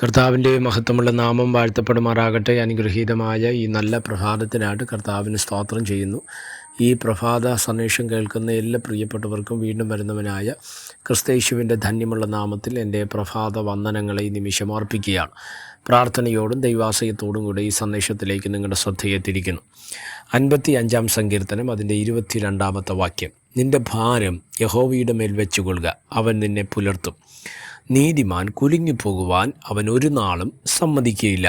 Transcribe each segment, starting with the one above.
കർത്താവിൻ്റെ മഹത്വമുള്ള നാമം വാഴ്ത്തപ്പെടുമാറാകട്ടെ. അനുഗ്രഹീതമായ ഈ നല്ല പ്രഭാതത്തിനായിട്ട് കർത്താവിന് സ്തോത്രം ചെയ്യുന്നു. ഈ പ്രഭാത സന്ദേശം കേൾക്കുന്ന എല്ലാ പ്രിയപ്പെട്ടവർക്കും വീണ്ടും വരുന്നവനായ ക്രിസ്തയേശുവിൻ്റെ ധന്യമുള്ള നാമത്തിൽ എൻ്റെ പ്രഭാത വന്ദനങ്ങളെ ഈ നിമിഷം അർപ്പിക്കുകയാണ്. പ്രാർത്ഥനയോടും ദൈവാശ്രയത്തോടും കൂടെ ഈ സന്ദേശത്തിലേക്ക് നിങ്ങളുടെ ശ്രദ്ധയെ തിരിക്കുന്നു. 55-ാം സങ്കീർത്തനം അതിൻ്റെ 22-ാമത്തെ വാക്യം. നിൻ്റെ ഭാരം യഹോവയുടെ മേൽ വെച്ചുകൊള്ളുക, അവൻ നിന്നെ പുലർത്തും. നീതിമാൻ കുലുങ്ങിപ്പോകുവാൻ അവൻ ഒരു നാളും സമ്മതിക്കുകയില്ല.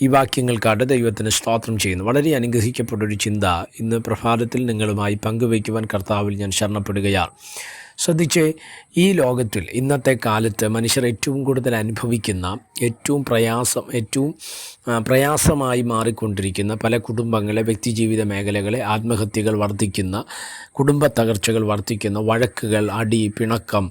ഈ വാക്യങ്ങൾക്കായിട്ട് ദൈവത്തിന് സ്തോത്രം ചെയ്യുന്നു. വളരെ അനുഗ്രഹിക്കപ്പെട്ടൊരു ചിന്ത ഇന്ന് പ്രഭാതത്തിൽ നിങ്ങളുമായി പങ്കുവയ്ക്കുവാൻ കർത്താവിൽ ഞാൻ ശരണപ്പെടുകയാണ്. ശ്രദ്ധിച്ച്, ഈ ലോകത്തിൽ ഇന്നത്തെ കാലത്ത് മനുഷ്യർ ഏറ്റവും കൂടുതൽ അനുഭവിക്കുന്ന ഏറ്റവും പ്രയാസമായി മാറിക്കൊണ്ടിരിക്കുന്ന പല കുടുംബങ്ങളെ, വ്യക്തിജീവിത മേഖലകളെ, ആത്മഹത്യകൾ വർദ്ധിക്കുന്ന, കുടുംബ തകർച്ചകൾ വർദ്ധിക്കുന്ന, വഴക്കുകൾ, അടി, പിണക്കം,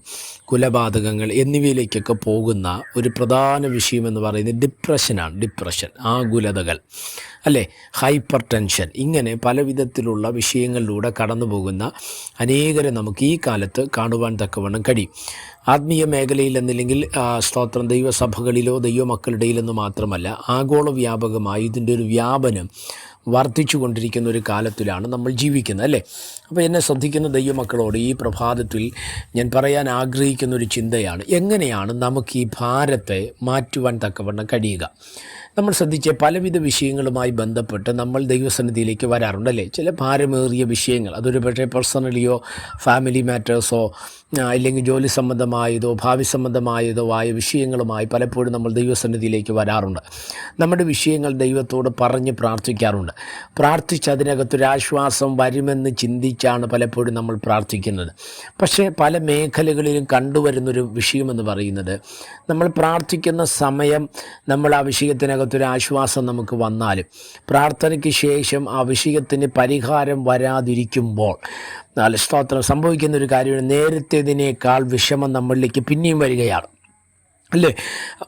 കൊലപാതകങ്ങൾ എന്നിവയിലേക്കൊക്കെ പോകുന്ന ഒരു പ്രധാന വിഷയമെന്ന് പറയുന്നത് ഡിപ്രഷൻ, ആകുലതകൾ, അല്ലേ, ഹൈപ്പർ ടെൻഷൻ, ഇങ്ങനെ പല വിധത്തിലുള്ള വിഷയങ്ങളിലൂടെ കടന്നു പോകുന്ന അനേകരെ നമുക്ക് ഈ കാലത്ത് കാണുവാൻ തക്കവണ്ണം കഴിയും. ആത്മീയ മേഖലയിൽ എന്നില്ലെങ്കിൽ സ്തോത്രം ദൈവസഭകളിലോ ദൈവമക്കളുടെയിലെന്ന് മാത്രമല്ല, ആഗോള വ്യാപകമായി ഇതിൻ്റെ ഒരു വ്യാപനം വർദ്ധിച്ചു കൊണ്ടിരിക്കുന്ന ഒരു കാലത്തിലാണ് നമ്മൾ ജീവിക്കുന്നത്, അല്ലേ? അപ്പോൾ എന്നെ ശ്രദ്ധിക്കുന്ന ദൈവമക്കളോട് ഈ പ്രഭാതത്തിൽ ഞാൻ പറയാൻ ആഗ്രഹിക്കുന്ന ഒരു ചിന്തയാണ്, എങ്ങനെയാണ് നമുക്ക് ഈ ഭാരത്തെ മാറ്റുവാൻ തക്കവണ്ണം കഴിയുക? നമ്മൾ ശ്രദ്ധിച്ച പലവിധ വിഷയങ്ങളുമായി ബന്ധപ്പെട്ട് നമ്മൾ ദൈവസന്നിധിയിലേക്ക് വരാറുണ്ടല്ലേ? ചില ഭാരമേറിയ വിഷയങ്ങൾ, അതൊരു പക്ഷേ പേഴ്സണലിയോ ഫാമിലി മാറ്റേഴ്സോ ഇല്ലെങ്കിൽ ജോലി സംബന്ധമായതോ ഭാവി സംബന്ധമായതോ ആയ വിഷയങ്ങളുമായി പലപ്പോഴും നമ്മൾ ദൈവസന്നിധിയിലേക്ക് വരാറുണ്ട്. നമ്മുടെ വിഷയങ്ങൾ ദൈവത്തോട് പറഞ്ഞ് പ്രാർത്ഥിക്കാറുണ്ട്. പ്രാർത്ഥിച്ച് അതിനകത്തൊരാശ്വാസം വരുമെന്ന് ചിന്തിച്ചാണ് പലപ്പോഴും നമ്മൾ പ്രാർത്ഥിക്കുന്നത്. പക്ഷേ പല മേഖലകളിലും കണ്ടുവരുന്നൊരു വിഷയമെന്ന് പറയുന്നത്, നമ്മൾ പ്രാർത്ഥിക്കുന്ന സമയം നമ്മൾ ആ വിഷയത്തിനകത്തൊരാശ്വാസം നമുക്ക് വന്നാലും പ്രാർത്ഥനയ്ക്ക് ശേഷം ആ വിഷയത്തിന് പരിഹാരം വരാതിരിക്കുമ്പോൾ സ്തോത്രം സംഭവിക്കുന്നൊരു കാര്യമാണ്, നേരത്തേതിനേക്കാൾ വിഷമം നമ്മളിലേക്ക് പിന്നെയും വരികയാണ്, അല്ലേ?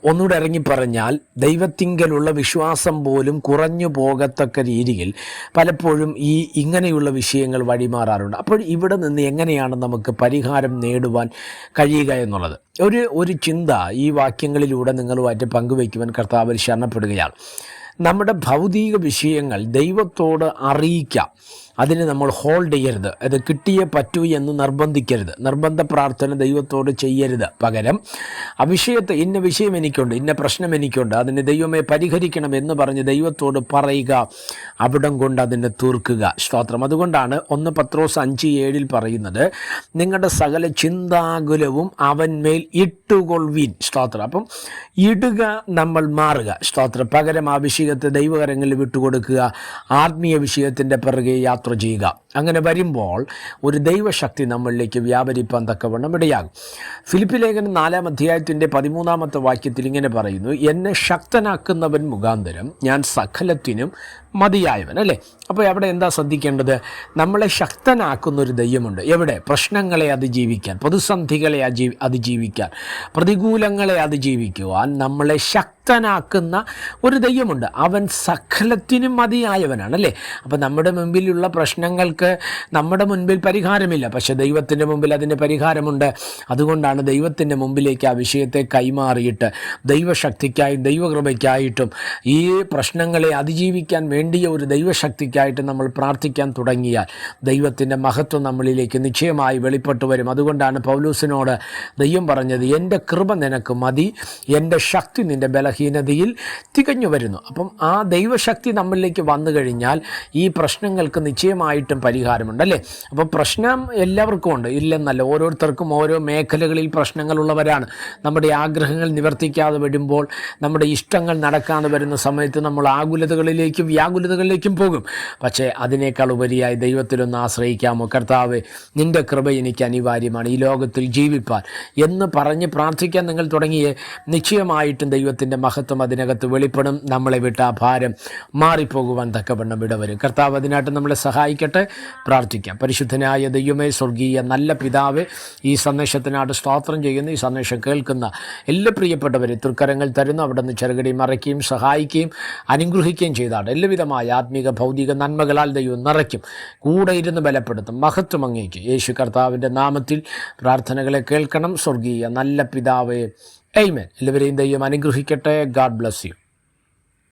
ഒന്നുകൂടെ ഇറങ്ങി പറഞ്ഞാൽ, ദൈവത്തിങ്കലുള്ള വിശ്വാസം പോലും കുറഞ്ഞു പോകത്തക്ക രീതിയിൽ പലപ്പോഴും ഇങ്ങനെയുള്ള വിഷയങ്ങൾ വഴിമാറാറുണ്ട്. അപ്പോൾ ഇവിടെ നിന്ന് എങ്ങനെയാണ് നമുക്ക് പരിഹാരം നേടുവാൻ കഴിയുക എന്നുള്ളത് ഒരു ചിന്ത ഈ വാക്യങ്ങളിലൂടെ നിങ്ങളുമായിട്ട് പങ്കുവയ്ക്കുവാൻ കർത്താവിൽ ശരണപ്പെടുകയാണ്. നമ്മുടെ ഭൗതിക വിഷയങ്ങൾ ദൈവത്തോട് അറിയിക്കാം, അതിന് നമ്മൾ ഹോൾഡ് ചെയ്യരുത്. അത് കിട്ടിയേ പറ്റൂ എന്ന് നിർബന്ധിക്കരുത്. നിർബന്ധ പ്രാർത്ഥന ദൈവത്തോട് ചെയ്യരുത്. പകരം ഇന്ന വിഷയം എനിക്കുണ്ട്, ഇന്ന പ്രശ്നം എനിക്കുണ്ട്, അതിന് ദൈവമേ പരിഹരിക്കണം എന്ന് പറഞ്ഞ് ദൈവത്തോട് പറയുക, അവിടം കൊണ്ട് അതിനെ തീർക്കുക. സ്തോത്രം. അതുകൊണ്ടാണ് 1 പത്രോസ് 5:7 പറയുന്നത്, നിങ്ങളുടെ സകല ചിന്താകുലവും അവന്മേൽ ഇട്ടുകൊള്ളുവിൻ. സ്തോത്രം. അപ്പം ഇടുക, നമ്മൾ മാറുക. സ്തോത്രം. പകരം ആ വിഷയത്തെ ദൈവകരങ്ങളിൽ വിട്ടുകൊടുക്കുക, ആത്മീയ വിഷയത്തിൻ്റെ പിറകെ യാത്ര ചെയ്യുക. അങ്ങനെ വരുമ്പോൾ ഒരു ദൈവശക്തി നമ്മളിലേക്ക് വ്യാപരിപ്പാൻ തക്കവണ്ണം ഇടയാകും. ഫിലിപ്പി ലേഖനം 4-ാം അധ്യായത്തിൻ്റെ 13-ാമത്തെ വാക്യത്തിൽ ഇങ്ങനെ പറയുന്നു, എന്നെ ശക്തനാക്കുന്നവൻ മുഖാന്തരം ഞാൻ സകലത്തിനും മതിയായവൻ, അല്ലേ? അപ്പോൾ അവിടെ എന്താ ശ്രദ്ധിക്കേണ്ടത്? നമ്മളെ ശക്തനാക്കുന്നൊരു ദൈവമുണ്ട്. എവിടെ? പ്രശ്നങ്ങളെ അതിജീവിക്കാൻ, പ്രതിസന്ധികളെ അതിജീവിക്കാൻ, പ്രതികൂലങ്ങളെ അതിജീവിക്കുവാൻ നമ്മളെ ശക്തനാക്കുന്ന ഒരു ദൈവമുണ്ട്. അവൻ സകലത്തിനും മതിയായവനാണ്, അല്ലേ? അപ്പോൾ നമ്മുടെ മുമ്പിലുള്ള പ്രശ്നങ്ങൾക്ക് നമ്മുടെ മുൻപിൽ പരിഹാരമില്ല, പക്ഷേ ദൈവത്തിൻ്റെ മുമ്പിൽ അതിന് പരിഹാരമുണ്ട്. അതുകൊണ്ടാണ് ദൈവത്തിൻ്റെ മുമ്പിലേക്ക് ആ വിഷയത്തെ കൈമാറിയിട്ട് ദൈവശക്തിക്കായും ദൈവകൃപയ്ക്കായിട്ടും ഈ പ്രശ്നങ്ങളെ അതിജീവിക്കാൻ വേണ്ടിയ ഒരു ദൈവശക്തിക്കായിട്ട് നമ്മൾ പ്രാർത്ഥിക്കാൻ തുടങ്ങിയാൽ ദൈവത്തിൻ്റെ മഹത്വം നമ്മളിലേക്ക് നിശ്ചയമായി വെളിപ്പെട്ടു വരും. അതുകൊണ്ടാണ് പൗലോസിനോട് ദൈവം പറഞ്ഞത്, എൻ്റെ കൃപ നിനക്ക് മതി, എൻ്റെ ശക്തി നിൻ്റെ ബലഹീനതയിൽ തികഞ്ഞു വരുന്നു. അപ്പം ആ ദൈവശക്തി നമ്മളിലേക്ക് വന്നു കഴിഞ്ഞാൽ ഈ പ്രശ്നങ്ങൾക്ക് നിശ്ചയമായിട്ടും പരിഹാരമുണ്ടല്ലേ? അപ്പോൾ പ്രശ്നം എല്ലാവർക്കും ഉണ്ട്, ഇല്ലെന്നല്ല. ഓരോരുത്തർക്കും ഓരോ മേഖലകളിൽ പ്രശ്നങ്ങളുള്ളവരാണ്. നമ്മുടെ ആഗ്രഹങ്ങൾ നിവർത്തിക്കാതെ വരുമ്പോൾ, നമ്മുടെ ഇഷ്ടങ്ങൾ നടക്കാതെ വരുന്ന സമയത്ത് നമ്മൾ ആകുലതകളിലേക്കും വ്യാകുലതകളിലേക്കും പോകും. പക്ഷേ അതിനേക്കാൾ ഉപരിയായി ദൈവത്തിലൊന്ന് ആശ്രയിക്കാമോ? കർത്താവേ, നിൻ്റെ കൃപ എനിക്ക് അനിവാര്യമാണ് ഈ ലോകത്തിൽ ജീവിപ്പാൻ എന്ന് പറഞ്ഞ് പ്രാർത്ഥിക്കാൻ നിങ്ങൾ തുടങ്ങിയേ, നിശ്ചയമായിട്ടും ദൈവത്തിൻ്റെ മഹത്വം അതിനകത്ത് വെളിപ്പെടും. നമ്മളെ വിട്ട് ആ ഭാരം മാറിപ്പോകുവാൻ തക്കവണ്ണം ഇടവരും. കർത്താവ് അതിനായിട്ട് നമ്മളെ സഹായിക്കട്ടെ. പ്രാർത്ഥിക്കാം. പരിശുദ്ധനായ ദൈവമേ, സ്വർഗീയ നല്ല പിതാവേ, ഈ സന്ദേശത്തിനായിട്ട് സ്തോത്രം ചെയ്യുന്നു. ഈ സന്ദേശം കേൾക്കുന്ന എല്ലാ പ്രിയപ്പെട്ടവരെ തൃക്കരങ്ങൾ തരുന്നു. അവിടെ നിന്ന് ചെറുകടി മറയ്ക്കുകയും സഹായിക്കുകയും അനുഗ്രഹിക്കുകയും ചെയ്താണ്. എല്ലാവിധമായ ആത്മീക ഭൗതിക നന്മകളാൽ ദൈവം നിറയ്ക്കും, കൂടെ ഇരുന്ന് ബലപ്പെടുത്തും. മഹത്വം അങ്ങേക്ക്. യേശു കർത്താവിൻ്റെ നാമത്തിൽ പ്രാർത്ഥനകളെ കേൾക്കണം. സ്വർഗീയ നല്ല പിതാവേ, ആമേൻ. എല്ലാവരെയും ദൈവം അനുഗ്രഹിക്കട്ടെ. God bless you.